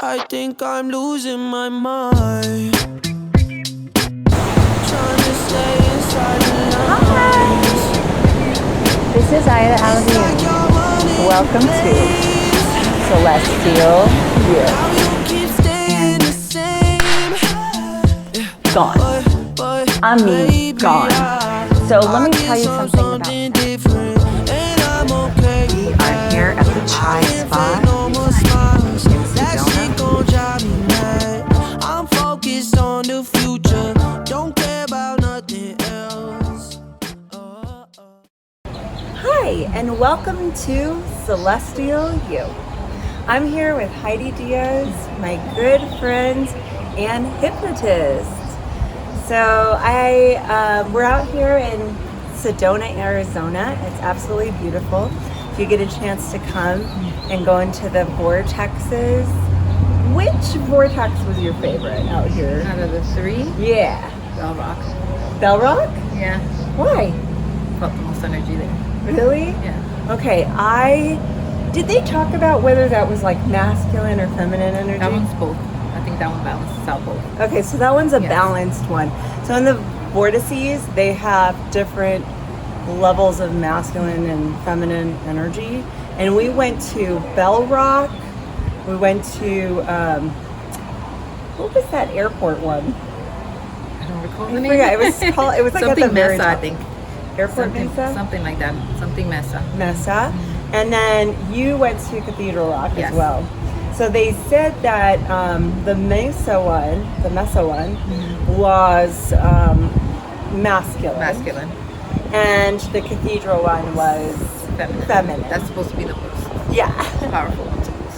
I think I'm losing my mind. Trying to stay inside the lines. This is Ida Alavine. Welcome to Celestial You. Gone. I mean, gone. So let me tell you something about that. We are here at the Chai Spot in Sedona. I'm focused on the future. Don't care about nothing else. Hi, and welcome to Celestial You. I'm here with Heidi Diaz, my good friend and hypnotist. So we're out here in Sedona, Arizona. It's absolutely beautiful. If you get a chance to come and go into the vortexes, which vortex was your favorite out here? Out of the three? Yeah. Bell Rock. Bell Rock? Yeah. Why? Felt the most energy there. Really? Yeah. Okay, did they talk about whether that was like masculine or feminine energy? That one's both. I think that one balances out both. Okay, so that one's a Yes. balanced one. So in the vortices, they have different levels of masculine and feminine energy. And we went to Bell Rock. We went to, what was that airport one? I don't recall I the name. forgot. It was like something at the very Mesa, I top. think. Airport Mesa? Something like that. Something Mesa. Mesa. And then you went to Cathedral Rock Yes. as well. So they said that the Mesa one was masculine. Masculine. And the Cathedral one was feminine. That's supposed to be the most Yeah. powerful one.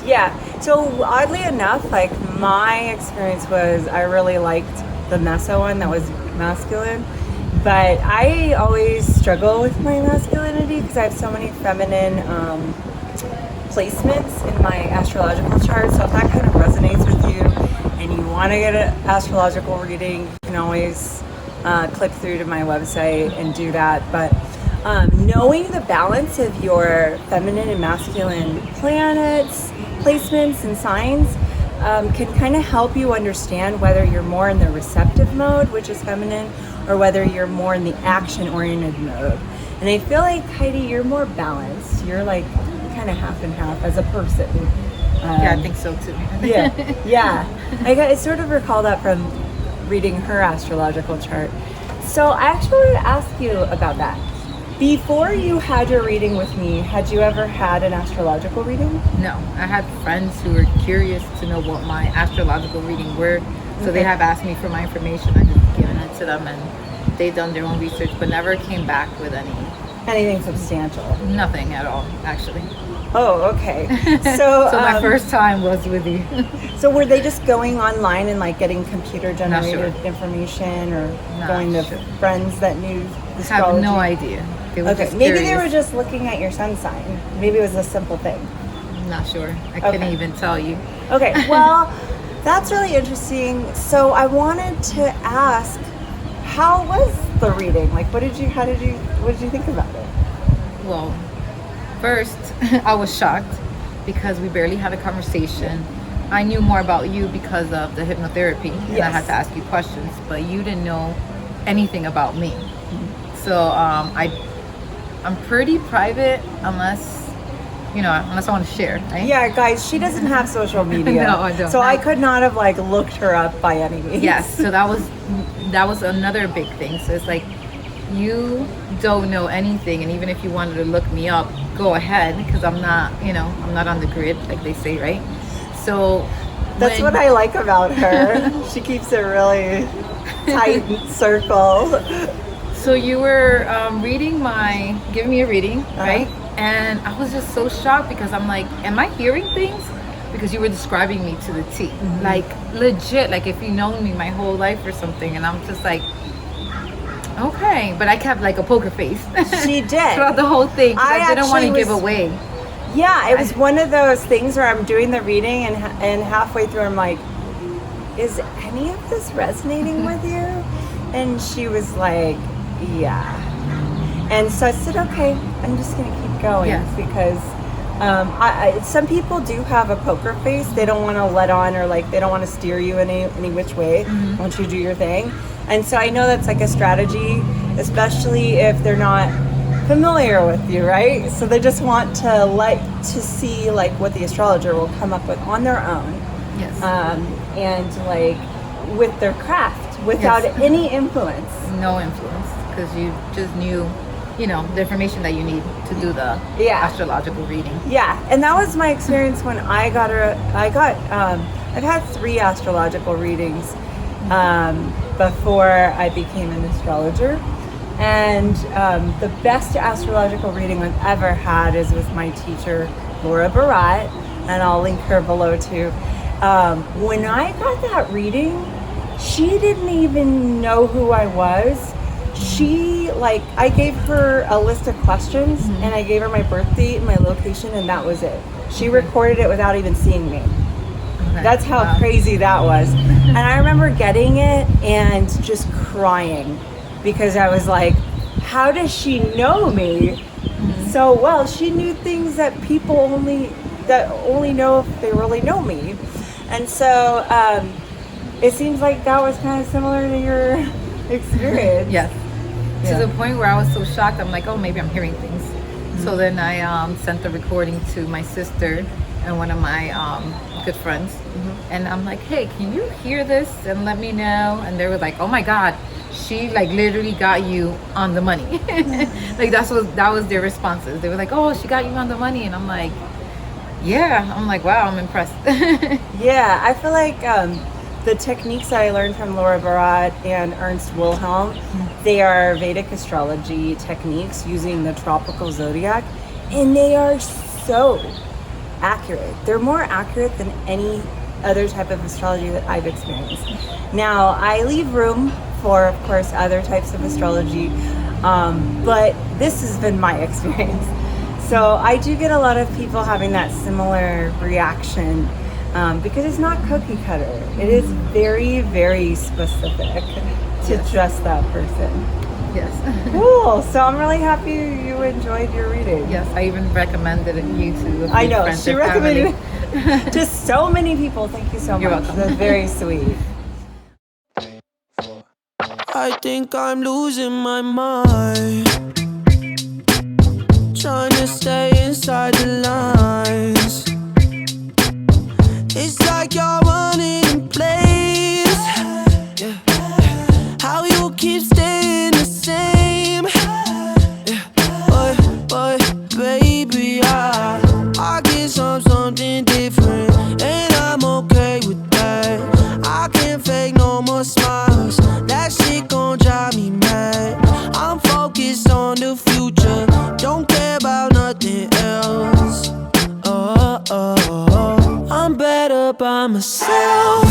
Yeah. So oddly enough, like my experience was I really liked the Mesa one that was masculine. But I always struggle with my masculinity because I have so many feminine placements in my astrological chart. So if that kind of resonates with you and you want to get an astrological reading, you can always click through to my website and do that. But knowing the balance of your feminine and masculine planets, placements, and signs can kind of help you understand whether you're more in the receptive mode, which is feminine, or whether you're more in the action-oriented mode. And I feel like, Heidi, you're more balanced. You're like kind of half and half as a person. Yeah, I think so too. Yeah. I sort of recall that from reading her astrological chart. So I actually want to ask you about that. Before you had your reading with me, had you ever had an astrological reading? No, I had friends who were curious to know what my astrological reading were. So they have asked me for my information. I just given it to them and they've done their own research, but never came back with Anything substantial? nothing at all, actually. Oh, okay. So, So my first time was with you. So were they just going online and like getting computer generated sure. information, or Not going to sure. friends that knew I astrology? have no idea. They were Okay, just maybe curious. they were just looking at your sun sign. Maybe it was a simple thing. I'm not sure. I Okay. couldn't even tell you. Okay, well, that's really interesting. So I wanted to ask, how was the reading? Like, what did you think about it? Well, first, I was shocked because we barely had a conversation. I knew more about you because of the hypnotherapy, and I Yes. had to ask you questions, but you didn't know anything about me. So I'm pretty private unless I want to share, right? Yeah, guys, she doesn't have social media. No, I don't. So I could not have like looked her up by any means. Yes, so that was another big thing. So it's like you don't know anything, and even if you wanted to look me up, go ahead, because I'm not on the grid like they say, right? So That's what I like about her. She keeps it really tight circle. So you were giving me a reading, right? And I was just so shocked because I'm like, am I hearing things? Because you were describing me to the T, like legit, like if you known me my whole life or something. And I'm just like, okay, but I kept like a poker face. She did. Throughout the whole thing, 'cause I didn't want to actually give away. Yeah, it was one of those things where I'm doing the reading and halfway through I'm like, is any of this resonating with you? And she was like, yeah. And so I said, okay, I'm just going to keep going Yes. because Some people do have a poker face. They don't want to let on, or like they don't want to steer you any which way. Once you do your thing. And so I know that's like a strategy, especially if they're not familiar with you, right? So they just want to see like what the astrologer will come up with on their own. Yes. And like with their craft without any influence. No influence, because you just knew, the information that you need to do the astrological reading. Yeah, and that was my experience when I've had 3 astrological readings before I became an astrologer. And the best astrological reading I've ever had is with my teacher, Laura Barat, and I'll link her below too. When I got that reading, she didn't even know who I was. I gave her a list of questions and I gave her my birth date and my location, and that was it. She recorded it without even seeing me. Okay. That's how crazy that was. And I remember getting it and just crying because I was like, how does she know me so well? She knew things that people only know if they really know me. And so it seems like that was kind of similar to your experience. Yes. To the point where I was so shocked, I'm like, oh, maybe I'm hearing things. So then I sent the recording to my sister and one of my good friends. And I'm like, hey, can you hear this and let me know? And they were like, oh my God, she like literally got you on the money. Like that was their responses. They were like, oh, she got you on the money. And I'm like, yeah. I'm like, wow, I'm impressed. Yeah, I feel like the techniques that I learned from Laura Barat and Ernst Wilhelm, they are Vedic astrology techniques using the tropical zodiac, and they are so accurate. They're more accurate than any other type of astrology that I've experienced. Now, I leave room for, of course, other types of astrology, but this has been my experience. So I do get a lot of people having that similar reaction because it's not cookie cutter. It is very, very specific to just that person. Yes. Cool. So I'm really happy you enjoyed your reading. Yes, I even recommended you to a few I know, friends she and recommended family. it to so many people. Thank you so You're much. welcome. That's very sweet. I think I'm losing my mind, trying to stay inside the lines. It's like you're running in place. Yeah. How you keep staying the same. Yeah. But baby, I get something different, and I'm okay with that. I can't fake no more smiles. That shit gon' drive me mad. I'm focused on the future, don't care about nothing else. I'm better by myself.